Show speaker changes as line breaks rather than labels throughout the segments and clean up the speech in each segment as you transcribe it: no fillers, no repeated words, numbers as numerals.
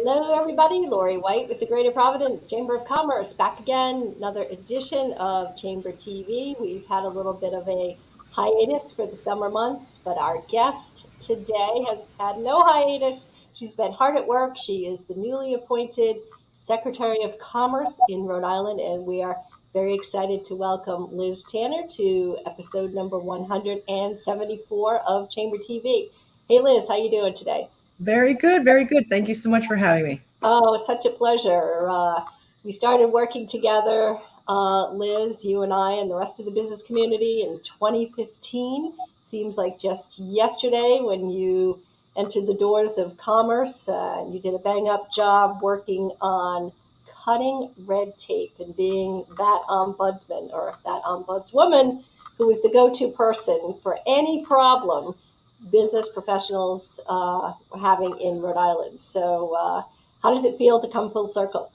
Hello, everybody. Laurie White with the Greater Providence Chamber of Commerce back again. Another edition of Chamber TV. We've had a little bit of a hiatus for the summer months, but our guest today has had no hiatus. She's been hard at work. She is the newly appointed Secretary of Commerce in Rhode Island, and we are very excited to welcome Liz Tanner to episode number 174 of Chamber TV. Hey, Liz, how you doing today?
Very good, very good. Thank you so much for having me.
Oh, it's such a pleasure. We started working together, Liz, you and I, and the rest of the business community in 2015. Seems like just yesterday when you entered the doors of commerce. You did a bang-up job working on cutting red tape and being that ombudsman or that ombudswoman who was the go-to person for any problem business professionals were having in Rhode Island. So how does it feel to come full circle?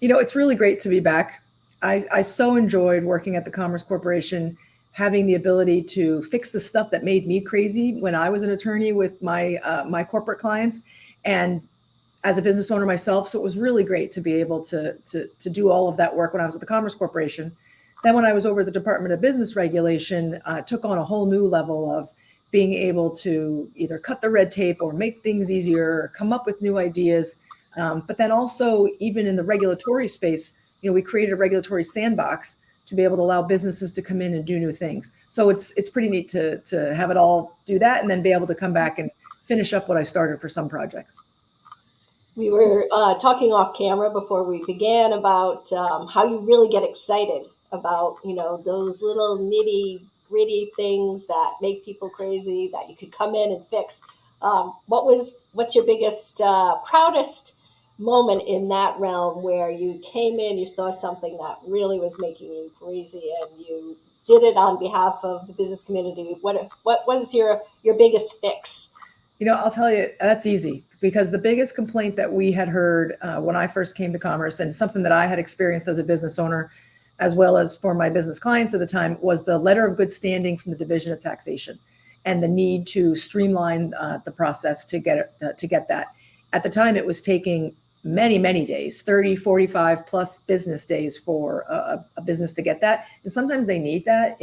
It's really great to be back. I so enjoyed working at the Commerce Corporation, having the ability to fix the stuff that made me crazy when I was an attorney with my corporate clients and as a business owner myself. So it was really great to be able to do all of that work when I was at the Commerce Corporation. Then when I was over the Department of Business Regulation, took on a whole new level of being able to either cut the red tape or make things easier, or come up with new ideas. But then also, even in the regulatory space, we created a regulatory sandbox to be able to allow businesses to come in and do new things. So it's pretty neat to have it all do that and then be able to come back and finish up what I started for some projects.
We were talking off camera before we began about how you really get excited about, those little nitty-gritty things that make people crazy that you could come in and fix. What's your biggest, proudest moment in that realm where you came in, you saw something that really was making you crazy and you did it on behalf of the business community? What is your biggest fix?
I'll tell you, that's easy because the biggest complaint that we had heard when I first came to Commerce, and something that I had experienced as a business owner, as well as for my business clients at the time, was the letter of good standing from the Division of Taxation and the need to streamline the process to get that. At the time, it was taking many, many days, 30, 45 plus business days for a business to get that. And sometimes they need that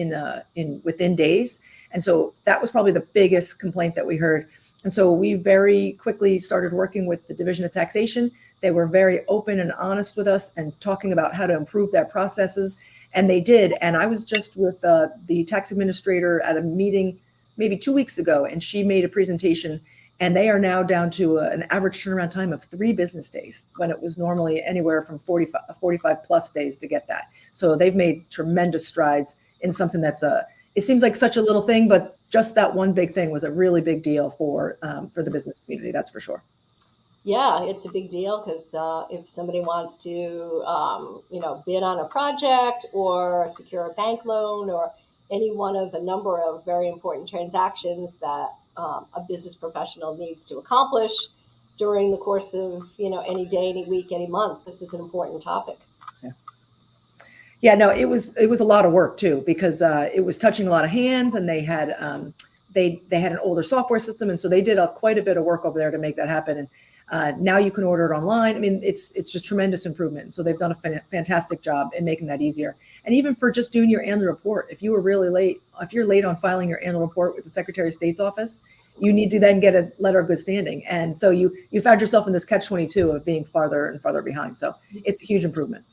within days. And so that was probably the biggest complaint that we heard. And so we very quickly started working with the Division of Taxation. They were very open and honest with us and talking about how to improve their processes. And they did. And I was just with the tax administrator at a meeting maybe 2 weeks ago, and she made a presentation. And they are now down to an average turnaround time of 3 business days when it was normally anywhere from 45 plus days to get that. So they've made tremendous strides in something that's it seems like such a little thing, but just that one big thing was a really big deal for the business community. That's for sure.
Yeah, it's a big deal because if somebody wants to, bid on a project or secure a bank loan or any one of a number of very important transactions that a business professional needs to accomplish during the course of, any day, any week, any month, this is an important topic.
Yeah, no, it was a lot of work too, because it was touching a lot of hands, and they had an older software system, and so they did quite a bit of work over there to make that happen. And now you can order it online. I mean, it's just tremendous improvement. So they've done a fantastic job in making that easier. And even for just doing your annual report, if you were really late, if you're late on filing your annual report with the Secretary of State's office, you need to then get a letter of good standing. And so you found yourself in this catch-22 of being farther and farther behind. So it's a huge improvement.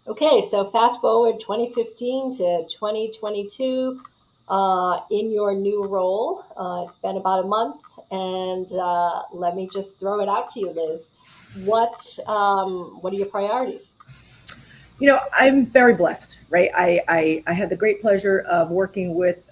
Okay, so fast forward 2015 to 2022 in your new role. It's been about a month, and let me just throw it out to you, Liz. What are your priorities?
I'm very blessed, right? I had the great pleasure of working with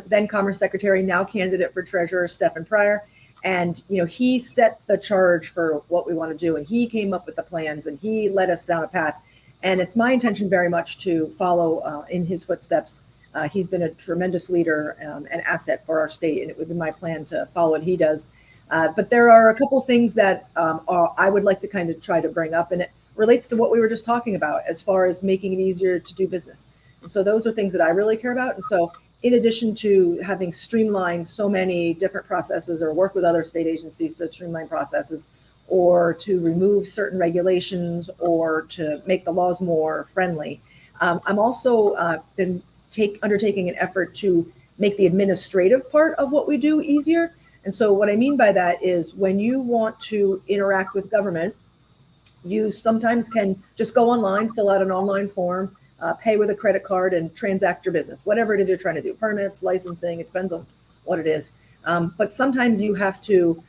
then Commerce Secretary, now candidate for Treasurer, Stephen Pryor. And, he set the charge for what we want to do. And he came up with the plans, and he led us down a path. And it's my intention very much to follow in his footsteps. He's been a tremendous leader and asset for our state, and it would be my plan to follow what he does. But there are a couple things that I would like to kind of try to bring up, and it relates to what we were just talking about as far as making it easier to do business. And so those are things that I really care about. And so in addition to having streamlined so many different processes or work with other state agencies to streamline processes, or to remove certain regulations or to make the laws more friendly. I'm also been undertaking an effort to make the administrative part of what we do easier. And so what I mean by that is when you want to interact with government, you sometimes can just go online, fill out an online form, pay with a credit card, and transact your business, whatever it is you're trying to do, permits, licensing, it depends on what it is. But sometimes you have to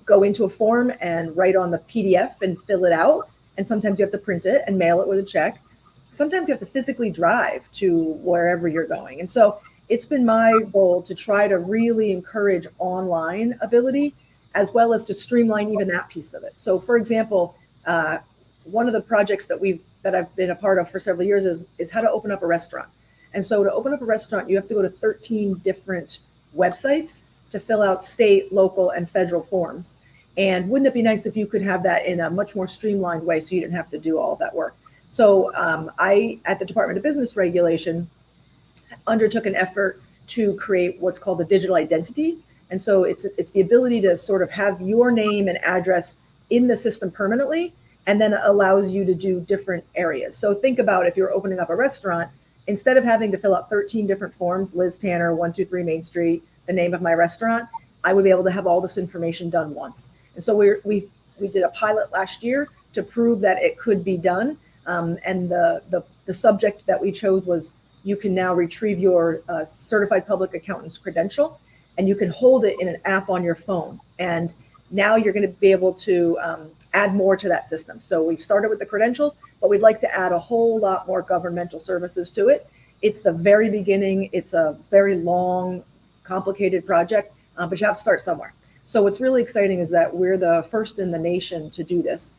go into a form and write on the PDF and fill it out. And sometimes you have to print it and mail it with a check. Sometimes you have to physically drive to wherever you're going. And so it's been my goal to try to really encourage online ability as well as to streamline even that piece of it. So for example, one of the projects that I've been a part of for several years is how to open up a restaurant. And so to open up a restaurant, you have to go to 13 different websites to fill out state, local, and federal forms. And wouldn't it be nice if you could have that in a much more streamlined way so you didn't have to do all of that work? So I, at the Department of Business Regulation, undertook an effort to create what's called a digital identity. And so it's the ability to sort of have your name and address in the system permanently, and then it allows you to do different areas. So think about if you're opening up a restaurant, instead of having to fill out 13 different forms, Liz Tanner, 123 Main Street, the name of my restaurant, I would be able to have all this information done once. And so we did a pilot last year to prove that it could be done. And the subject that we chose was you can now retrieve your certified public accountant's credential, and you can hold it in an app on your phone. And now you're going to be able to add more to that system. So we've started with the credentials, but we'd like to add a whole lot more governmental services to it. It's the very beginning. It's a very long, complicated project, but you have to start somewhere. So what's really exciting is that we're the first in the nation to do this,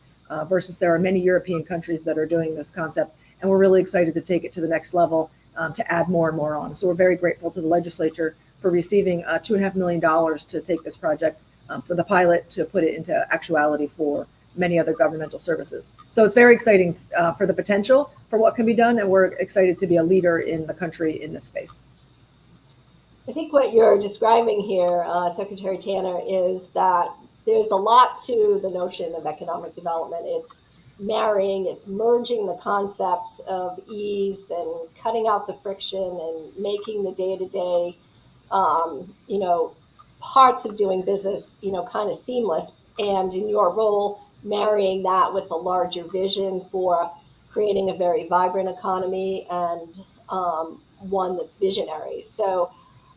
versus there are many European countries that are doing this concept. And we're really excited to take it to the next level, to add more and more on. So we're very grateful to the legislature for receiving $2.5 million to take this project for the pilot to put it into actuality for many other governmental services. So it's very exciting for the potential for what can be done. And we're excited to be a leader in the country in this space.
I think what you're describing here, Secretary Tanner, is that there's a lot to the notion of economic development. It's it's merging the concepts of ease and cutting out the friction and making the day-to-day, parts of doing business, kind of seamless. And in your role, marrying that with a larger vision for creating a very vibrant economy and one that's visionary. So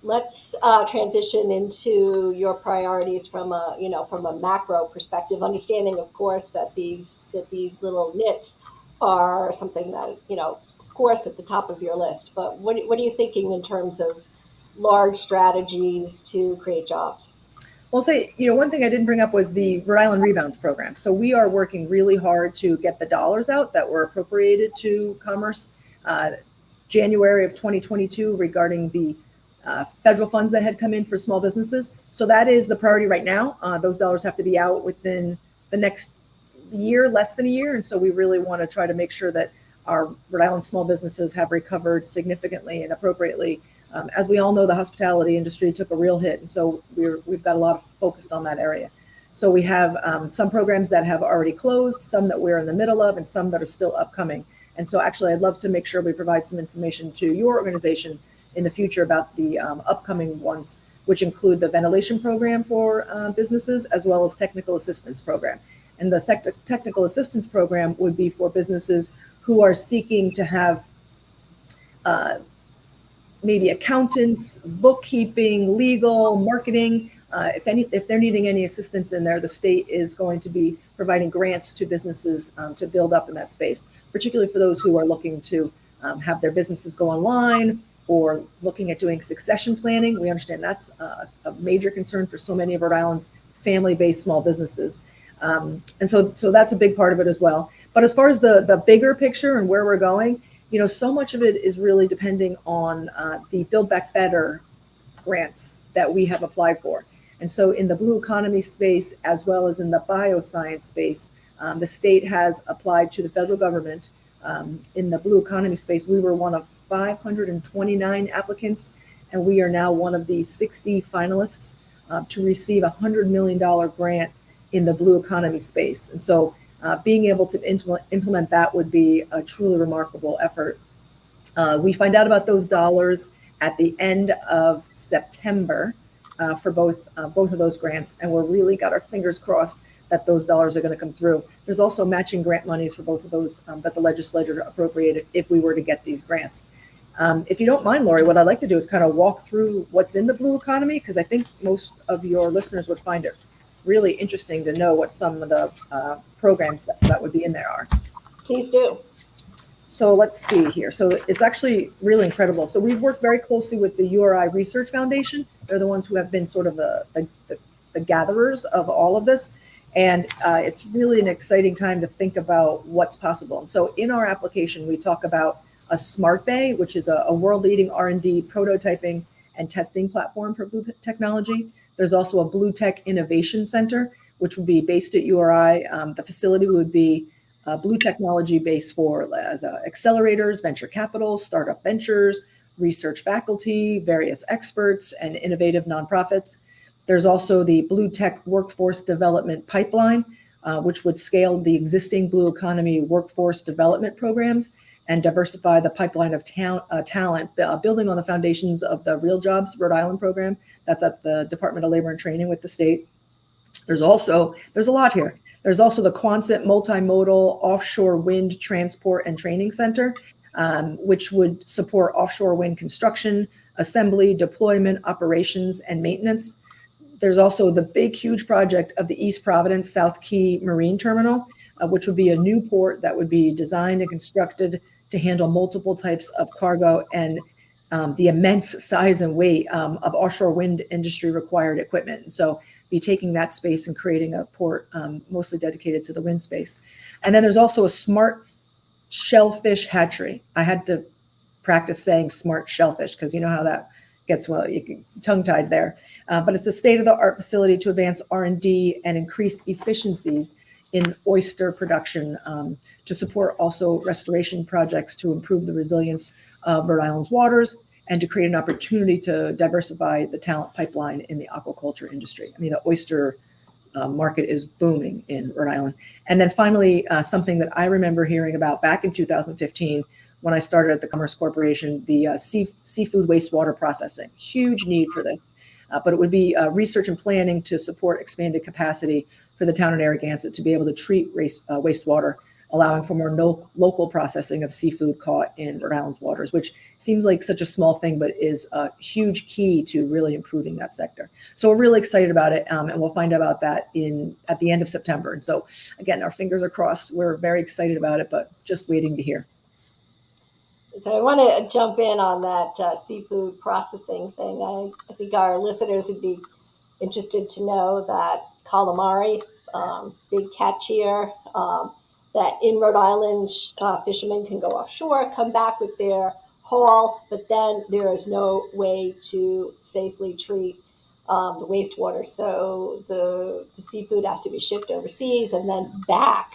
let's transition into your priorities from a macro perspective, understanding, of course, that these little nits are something that, of course, at the top of your list. But what are you thinking in terms of large strategies to create jobs?
Well, one thing I didn't bring up was the Rhode Island Rebounds program. So we are working really hard to get the dollars out that were appropriated to commerce January of 2022 regarding the federal funds that had come in for small businesses. So that is the priority right now. Those dollars have to be out within the next year, less than a year. And so we really want to try to make sure that our Rhode Island small businesses have recovered significantly and appropriately. As we all know, the hospitality industry took a real hit. And so we've got a lot of focused on that area. So we have some programs that have already closed, some that we're in the middle of, and some that are still upcoming. And so actually, I'd love to make sure we provide some information to your organization in the future about the upcoming ones, which include the ventilation program for businesses, as well as technical assistance program. And the technical assistance program would be for businesses who are seeking to have maybe accountants, bookkeeping, legal, marketing. If they're needing any assistance in there, the state is going to be providing grants to businesses to build up in that space, particularly for those who are looking to have their businesses go online or looking at doing succession planning. We understand that's a major concern for so many of Rhode Island's family-based small businesses. And so that's a big part of it as well. But as far as the bigger picture and where we're going, so much of it is really depending on the Build Back Better grants that we have applied for. And so in the blue economy space, as well as in the bioscience space, the state has applied to the federal government. In the blue economy space, we were one of 529 applicants, and we are now one of the 60 finalists to receive a $100 million grant in the blue economy space. And so being able to implement that would be a truly remarkable effort. We find out about those dollars at the end of September for both of those grants, and we're really got our fingers crossed that those dollars are going to come through. There's also matching grant monies for both of those that the legislature appropriated if we were to get these grants. If you don't mind, Laurie, what I'd like to do is kind of walk through what's in the blue economy, because I think most of your listeners would find it really interesting to know what some of the programs that would be in there are.
Please do.
So let's see here. So it's actually really incredible. So we've worked very closely with the URI Research Foundation. They're the ones who have been sort of the gatherers of all of this. And it's really an exciting time to think about what's possible. And so in our application, we talk about a Smart Bay, which is a world-leading R&D prototyping and testing platform for blue technology. There's also a Blue Tech Innovation Center, which would be based at URI. The facility would be blue technology based for accelerators, venture capital, startup ventures, research faculty, various experts, and innovative nonprofits. There's also the Blue Tech Workforce Development Pipeline, which would scale the existing blue economy workforce development programs and diversify the pipeline of talent, building on the foundations of the Real Jobs Rhode Island program. That's at the Department of Labor and Training with the state. There's a lot here. There's also the Quonset Multimodal Offshore Wind Transport and Training Center, which would support offshore wind construction, assembly, deployment, operations, and maintenance. There's also the big, huge project of the East Providence South Key Marine Terminal, which would be a new port that would be designed and constructed to handle multiple types of cargo and the immense size and weight of offshore wind industry required equipment. And so be taking that space and creating a port mostly dedicated to the wind space. And then there's also a smart shellfish hatchery. I had to practice saying smart shellfish because you know how that gets, well, you can tongue-tied there. But it's a state-of-the-art facility to advance R&D and increase efficiencies in oyster production to support also restoration projects to improve the resilience of Rhode Island's waters and to create an opportunity to diversify the talent pipeline in the aquaculture industry. I mean, the oyster market is booming in Rhode Island. And then finally, something that I remember hearing about back in 2015 when I started at the Commerce Corporation, the seafood wastewater processing. Huge need for this. But it would be research and planning to support expanded capacity for the town of Narragansett to be able to treat wastewater, allowing for more local processing of seafood caught in Rhode Island's waters, which seems like such a small thing, but is a huge key to really improving that sector. So we're really excited about it, and we'll find out about that at the end of September. And so, again, our fingers are crossed. We're very excited about it, but just waiting to hear.
So I want to jump in on that seafood processing thing. I think our listeners would be interested to know that calamari, big catch here, that in Rhode Island, fishermen can go offshore, come back with their haul, but then there is no way to safely treat the wastewater. So the seafood has to be shipped overseas and then back.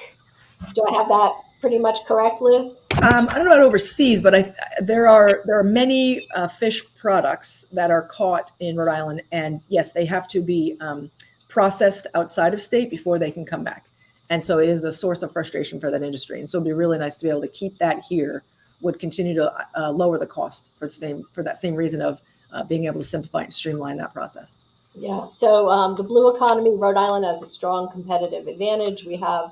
Do I have that pretty much correct, Liz?
I don't know about overseas, but there are many fish products that are caught in Rhode Island, and yes, they have to be processed outside of state before they can come back. And so it is a source of frustration for that industry. And so it'd be really nice to be able to keep that here. Would continue to lower the cost for that same reason of being able to simplify and streamline that process.
Yeah. So the blue economy, Rhode Island has a strong competitive advantage. We have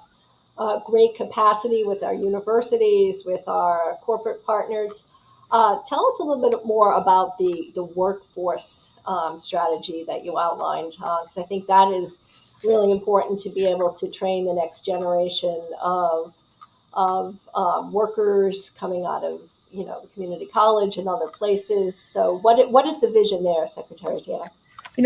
great capacity with our universities, with our corporate partners. Tell us a little bit more about the workforce strategy that you outlined, because I think that is really important to be able to train the next generation of workers coming out of the community college and other places. So what is the vision there, Secretary Tanner?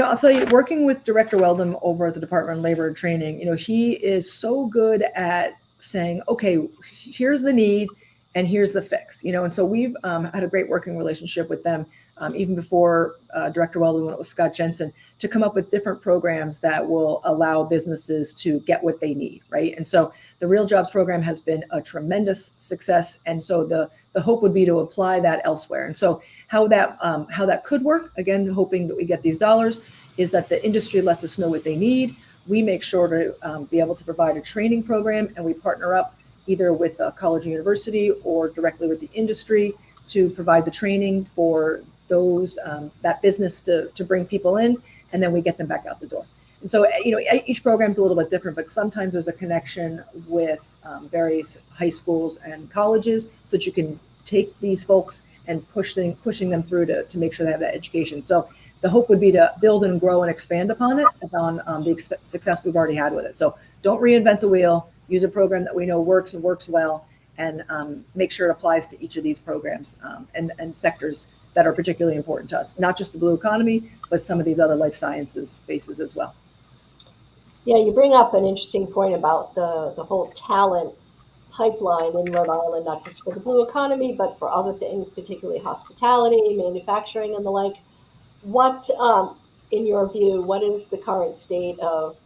I'll tell you, working with Director Weldon over at the Department of Labor and Training, he is so good at saying, okay, here's the need and here's the fix, and so we've had a great working relationship with them, even before Director Weldon, when it was Scott Jensen, to come up with different programs that will allow businesses to get what they need, right? And so the Real Jobs program has been a tremendous success. And so the hope would be to apply that elsewhere. And so how that could work, again, hoping that we get these dollars, is that the industry lets us know what they need. we make sure to be able to provide a training program, and we partner up either with a college or university or directly with the industry to provide the training for those that business to bring people in, and then we get them back out the door. And so, each program's a little bit different, but sometimes there's a connection with various high schools and colleges so that you can take these folks and pushing them through to make sure they have that education. So the hope would be to build and grow and expand upon it, upon the success we've already had with it. So don't reinvent the wheel. Use a program that we know works and works well, and make sure it applies to each of these programs and sectors that are particularly important to us. Not just the blue economy, but some of these other life sciences spaces as well.
Yeah, you bring up an interesting point about the whole talent pipeline in Rhode Island, not just for the blue economy, but for other things, particularly hospitality, manufacturing, and the like. What, in your view, what is the current state of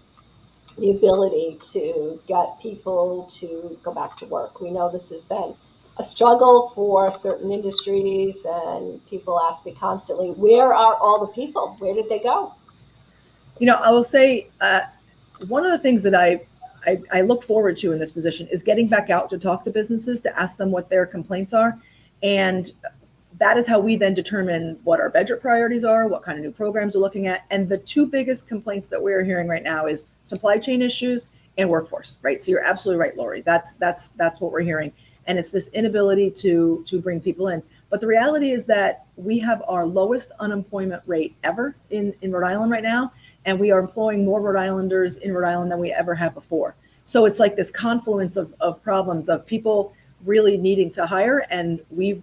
the ability to get people to go back to work? We know this has been a struggle for certain industries, and people ask me constantly, where are all the people? Where did they go?
I will say one of the things that I look forward to in this position is getting back out to talk to businesses, to ask them what their complaints are. And that is how we then determine what our budget priorities are, what kind of new programs we're looking at. And the two biggest complaints that we're hearing right now is supply chain issues and workforce, right? So you're absolutely right, Laurie. That's what we're hearing. And it's this inability to bring people in. But the reality is that we have our lowest unemployment rate ever in Rhode Island right now. And we are employing more Rhode Islanders in Rhode Island than we ever have before. So it's like this confluence of problems of people really needing to hire. And we're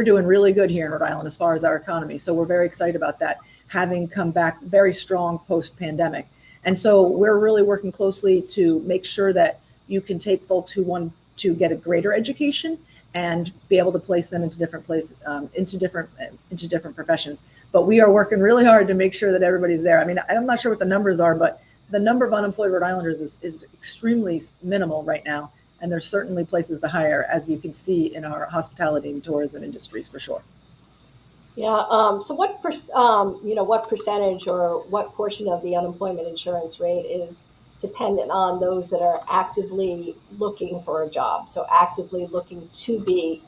doing really good here in Rhode Island as far as our economy. So we're very excited about that, having come back very strong post-pandemic. And so we're really working closely to make sure that you can take folks who want to get a greater education and be able to place them into different places, into different professions. But we are working really hard to make sure that everybody's there. I mean, I'm not sure what the numbers are, but the number of unemployed Rhode Islanders is extremely minimal right now. And there's certainly places to hire, as you can see in our hospitality and tourism industries, for sure.
Yeah. So what what percentage or what portion of the unemployment insurance rate is dependent on those that are actively looking for a job? So actively looking to be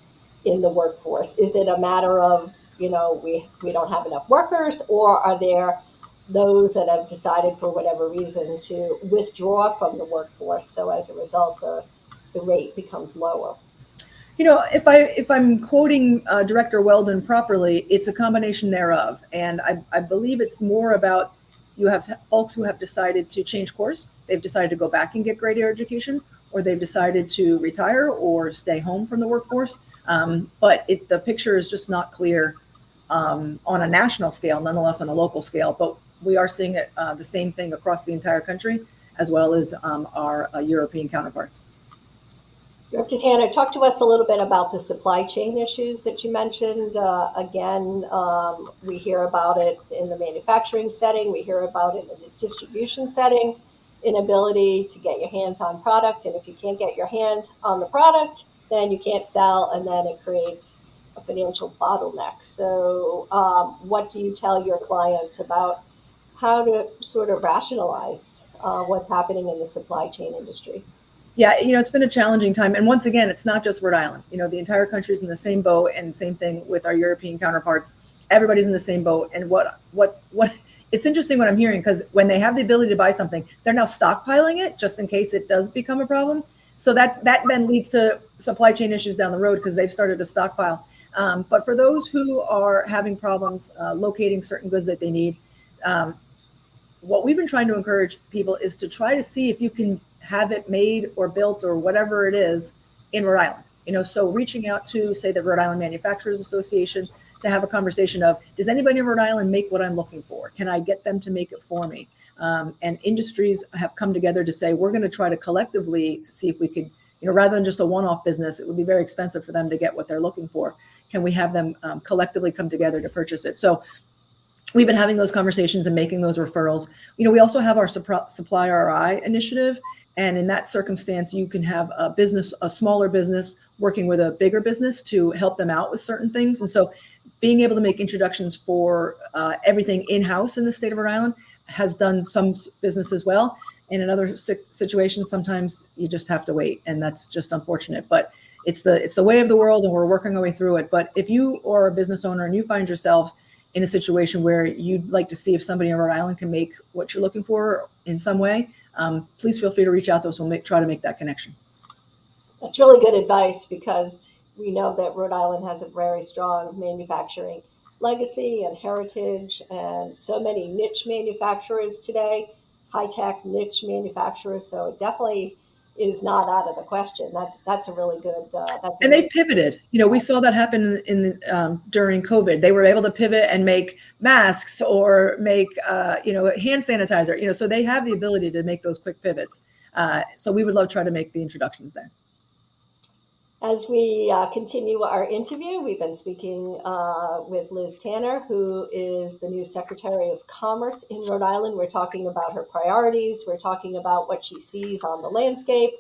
in the workforce. Is it a matter of, we don't have enough workers, or are there those that have decided for whatever reason to withdraw from the workforce? So as a result, the rate becomes lower.
If I'm quoting Director Weldon properly, it's a combination thereof. And I believe it's more about, you have folks who have decided to change course. They've decided to go back and get greater education, or they've decided to retire or stay home from the workforce. But the picture is just not clear on a national scale, nonetheless on a local scale. But we are seeing it the same thing across the entire country, as well as our European counterparts.
Dr. Tanner, talk to us a little bit about the supply chain issues that you mentioned. Again, we hear about it in the manufacturing setting. We hear about it in the distribution setting, inability to get your hands on product. And if you can't get your hand on the product, then you can't sell, and then it creates a financial bottleneck. So what do you tell your clients about how to sort of rationalize what's happening in the supply chain industry?
Yeah, it's been a challenging time. And once again, it's not just Rhode Island. The entire country's in the same boat, and same thing with our European counterparts. Everybody's in the same boat. And what it's interesting what I'm hearing, because when they have the ability to buy something, they're now stockpiling it just in case it does become a problem. So that then leads to supply chain issues down the road, because they've started to stockpile. But for those who are having problems locating certain goods that they need, what we've been trying to encourage people is to try to see if you can have it made or built or whatever it is in Rhode Island. So reaching out to, say, the Rhode Island Manufacturers Association to have a conversation of, does anybody in Rhode Island make what I'm looking for? Can I get them to make it for me? And industries have come together to say, we're going to try to collectively see if we could, rather than just a one-off business, it would be very expensive for them to get what they're looking for. Can we have them collectively come together to purchase it? So we've been having those conversations and making those referrals. We also have our Supply RI initiative. And in that circumstance, you can have a smaller business working with a bigger business to help them out with certain things. And so being able to make introductions for everything in-house in the state of Rhode Island has done some business as well. And in other situations, sometimes you just have to wait, and that's just unfortunate. But it's the way of the world, and we're working our way through it. But if you are a business owner and you find yourself in a situation where you'd like to see if somebody in Rhode Island can make what you're looking for in some way, please feel free to reach out to us. We'll try to make that connection.
That's really good advice, because we know that Rhode Island has a very strong manufacturing legacy and heritage, and so many niche manufacturers today, high-tech niche manufacturers. So it definitely is not out of the question. That's a really good.
And they've pivoted. We saw that happen during COVID. They were able to pivot and make masks or make hand sanitizer. So they have the ability to make those quick pivots. So we would love to try to make the introductions there.
As we continue our interview, we've been speaking with Liz Tanner, who is the new Secretary of Commerce in Rhode Island. We're talking about her priorities. We're talking about what she sees on the landscape.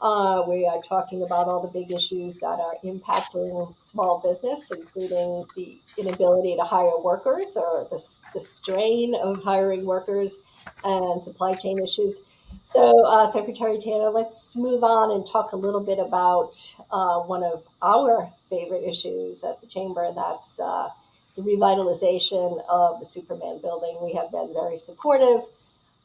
We are talking about all the big issues that are impacting small business, including the inability to hire workers, or the strain of hiring workers, and supply chain issues. So, Secretary Tanner, let's move on and talk a little bit about one of our favorite issues at the Chamber, and that's the revitalization of the Superman building. We have been very supportive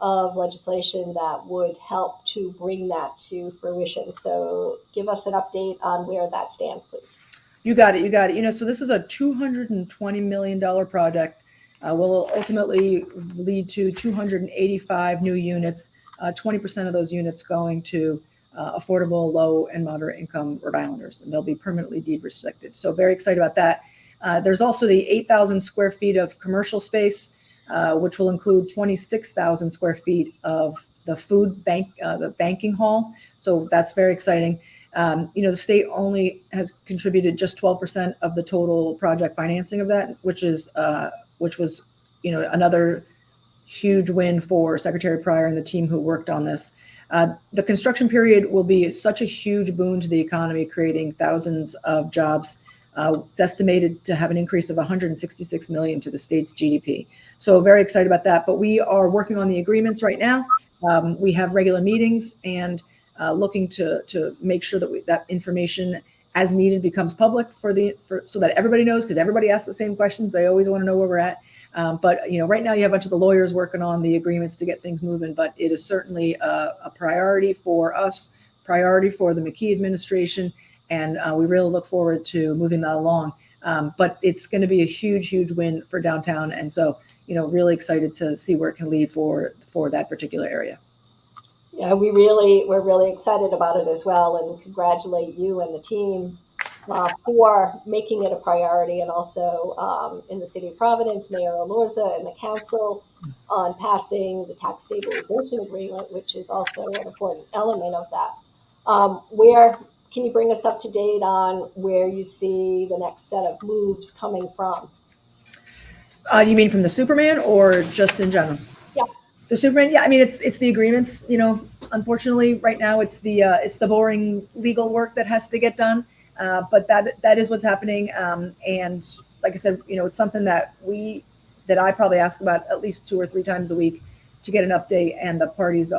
of legislation that would help to bring that to fruition. So give us an update on where that stands, please.
You got it. So this is a $220 million project. Will ultimately lead to 285 new units, 20% of those units going to affordable, low and moderate income Rhode Islanders, and they'll be permanently deed restricted. So very excited about that. There's also the 8,000 square feet of commercial space, which will include 26,000 square feet of the food bank, the banking hall. So that's very exciting. The state only has contributed just 12% of the total project financing of that, which was, another huge win for Secretary Pryor and the team who worked on this. The construction period will be such a huge boon to the economy, creating thousands of jobs. It's estimated to have an increase of 166 million to the state's GDP. So very excited about that. But we are working on the agreements right now. We have regular meetings and looking to make sure that that information as needed becomes public so that everybody knows, because everybody asks the same questions. They always want to know where we're at. But right now you have a bunch of the lawyers working on the agreements to get things moving. But it is certainly a priority for us, priority for the McKee administration, and we really look forward to moving that along. But it's going to be a huge, huge win for downtown, and so really excited to see where it can lead for that particular area.
Yeah, we're really excited about it as well, and congratulate you and the team for making it a priority, and also in the city of Providence, Mayor Alorza and the council on passing the tax stabilization agreement, which is also an important element of that. Where can you bring us up to date on where you see the next set of moves coming from?
You mean from the Superman or just in general?
Yeah.
The Superman, yeah. I mean, it's the agreements. Unfortunately, right now it's the boring legal work that has to get done. But that is what's happening. And like I said, it's something that I probably ask about at least 2 or 3 times a week to get an update. And the parties,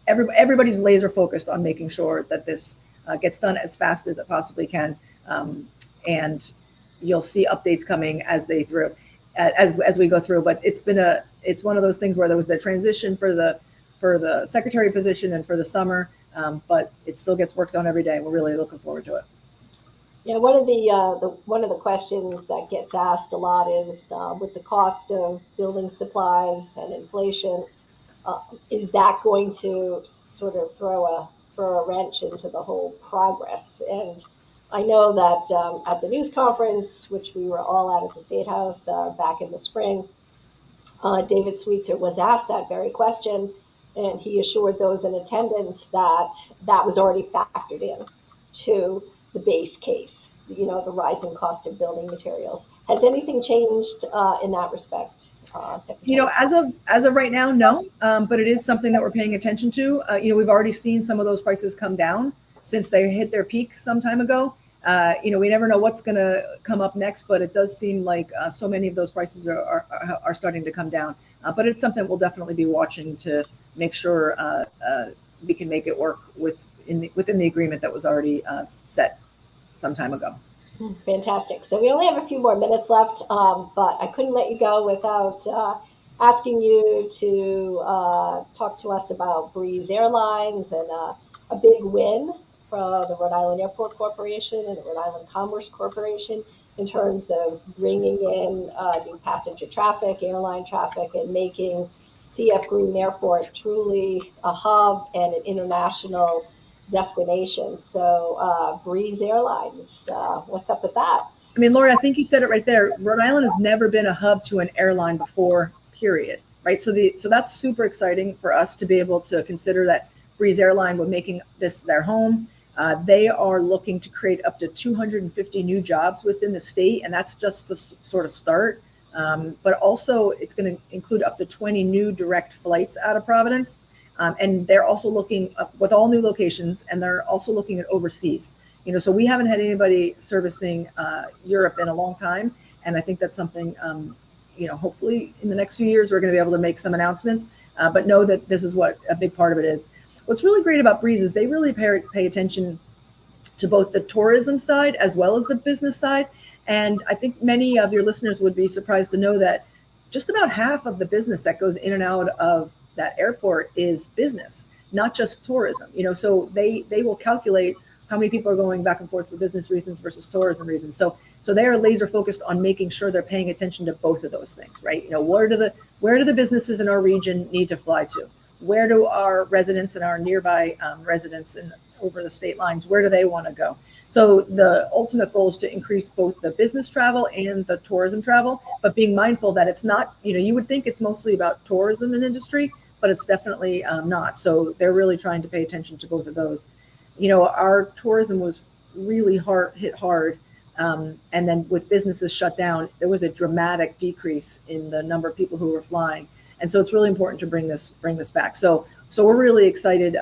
everybody's laser focused on making sure that this gets done as fast as it possibly can. And you'll see updates coming as we go through. But it's one of those things where there was the transition for the secretary position and for the summer, but it still gets worked on every day. We're really looking forward to it.
Yeah, one of the questions that gets asked a lot is with the cost of building supplies and inflation, is that going to sort of throw a wrench into the whole progress? And I know that at the news conference, which we were all at the State House back in the spring, David Sweetser was asked that very question, and he assured those in attendance that was already factored in to the base case, the rising cost of building materials. Has anything changed in that respect, Secretary?
As of right now, no. But it is something that we're paying attention to. We've already seen some of those prices come down since they hit their peak some time ago. We never know what's going to come up next, but it does seem like so many of those prices are starting to come down. but it's something we'll definitely be watching to make sure we can make it work within the agreement that was already set some time ago.
Fantastic. So we only have a few more minutes left, but I couldn't let you go without asking you to talk to us about Breeze Airlines and a big win for the Rhode Island Airport Corporation and the Rhode Island Commerce Corporation in terms of bringing in new passenger traffic, airline traffic, and making TF Green Airport truly a hub and an international destination. So, Breeze Airlines, what's up with that?
I mean, Laurie, I think you said it right there. Rhode Island has never been a hub to an airline before, period. Right. So that's super exciting for us to be able to consider that Breeze Airline, we're making this their home. They are looking to create up to 250 new jobs within the state, and that's just the sort of start. But also, it's going to include up to 20 new direct flights out of Providence. And they're also looking with all new locations, and they're also looking at overseas. So we haven't had anybody servicing Europe in a long time, and I think that's something. Hopefully in the next few years we're going to be able to make some announcements. But know that this is what a big part of it is. What's really great about Breeze is they really pay attention to both the tourism side as well as the business side. And I think many of your listeners would be surprised to know that just about half of the business that goes in and out of that airport is business, not just tourism. So they will calculate how many people are going back and forth for business reasons versus tourism reasons. So they are laser focused on making sure they're paying attention to both of those things, right? Where do the businesses in our region need to fly to? Where do our residents and our nearby residents and over the state lines, where do they want to go? So the ultimate goal is to increase both the business travel and the tourism travel, but being mindful that it's not, you would think it's mostly about tourism and industry, but it's definitely not. So they're really trying to pay attention to both of those. Our tourism was really hit hard. And then with businesses shut down, there was a dramatic decrease in the number of people who were flying. And so it's really important to bring this back. So we're really excited.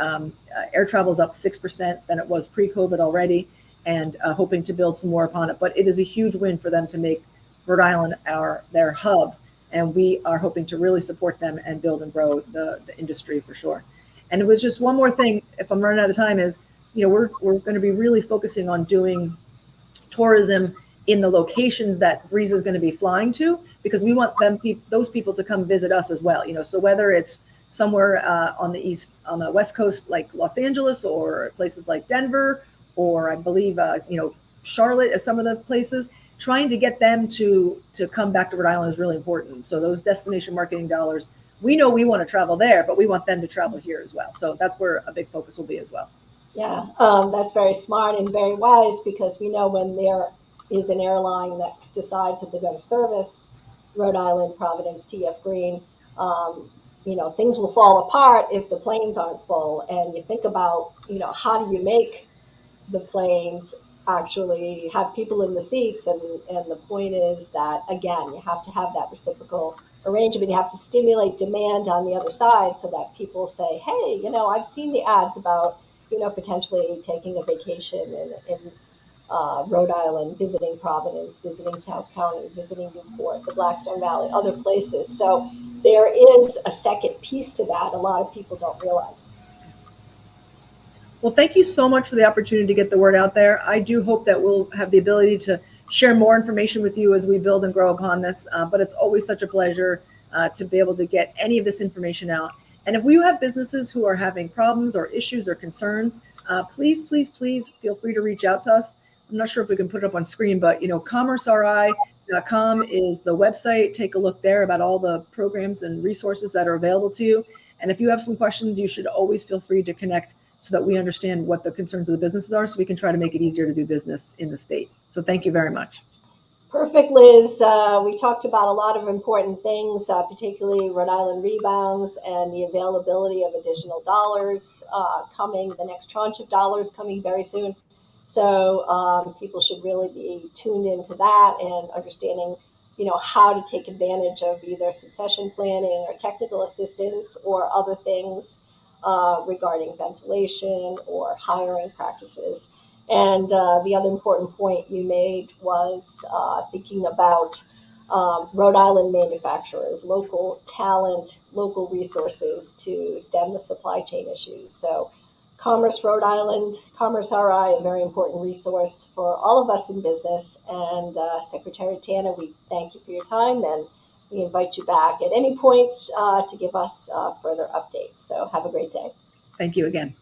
Air travel is up 6% than it was pre-COVID already, and hoping to build some more upon it. But it is a huge win for them to make Rhode Island their hub. And we are hoping to really support them and build and grow the industry for sure. And it was just one more thing, if I'm running out of time, is, we're going to be really focusing on doing tourism in the locations that Breeze is going to be flying to, because we want those people to come visit us as well. So whether it's somewhere on the West Coast, like Los Angeles, or places like Denver, or I believe, Charlotte is some of the places, trying to get them to come back to Rhode Island is really important. So those destination marketing dollars, we know we want to travel there, but we want them to travel here as well. So that's where a big focus will be as well.
Yeah, that's very smart and very wise, because we know when there is an airline that decides that they're going to service Rhode Island, Providence, TF Green, things will fall apart if the planes aren't full. And you think about, how do you make the planes actually have people in the seats? And the point is that, again, you have to have that reciprocal arrangement. You have to stimulate demand on the other side so that people say, hey, I've seen the ads about, potentially taking a vacation in Rhode Island, visiting Providence, visiting South County, visiting Newport, the Blackstone Valley, other places. So there is a second piece to that a lot of people don't realize.
Well, thank you so much for the opportunity to get the word out there. I do hope that we'll have the ability to share more information with you as we build and grow upon this. But it's always such a pleasure to be able to get any of this information out. And if you have businesses who are having problems or issues or concerns, please feel free to reach out to us. I'm not sure if we can put it up on screen, but commerceri.com is the website. Take a look there about all the programs and resources that are available to you. And if you have some questions, you should always feel free to connect so that we understand what the concerns of the businesses are, so we can try to make it easier to do business in the state. So thank you very much.
Perfect, Liz. We talked about a lot of important things, particularly Rhode Island rebounds and the availability of additional dollars the next tranche of dollars coming very soon. So people should really be tuned into that and understanding, how to take advantage of either succession planning or technical assistance or other things regarding ventilation or hiring practices. And the other important point you made was thinking about Rhode Island manufacturers, local talent, local resources to stem the supply chain issues. So Commerce Rhode Island, Commerce RI, a very important resource for all of us in business. And Secretary Tana, we thank you for your time, and we invite you back at any point to give us further updates. So have a great day.
Thank you again.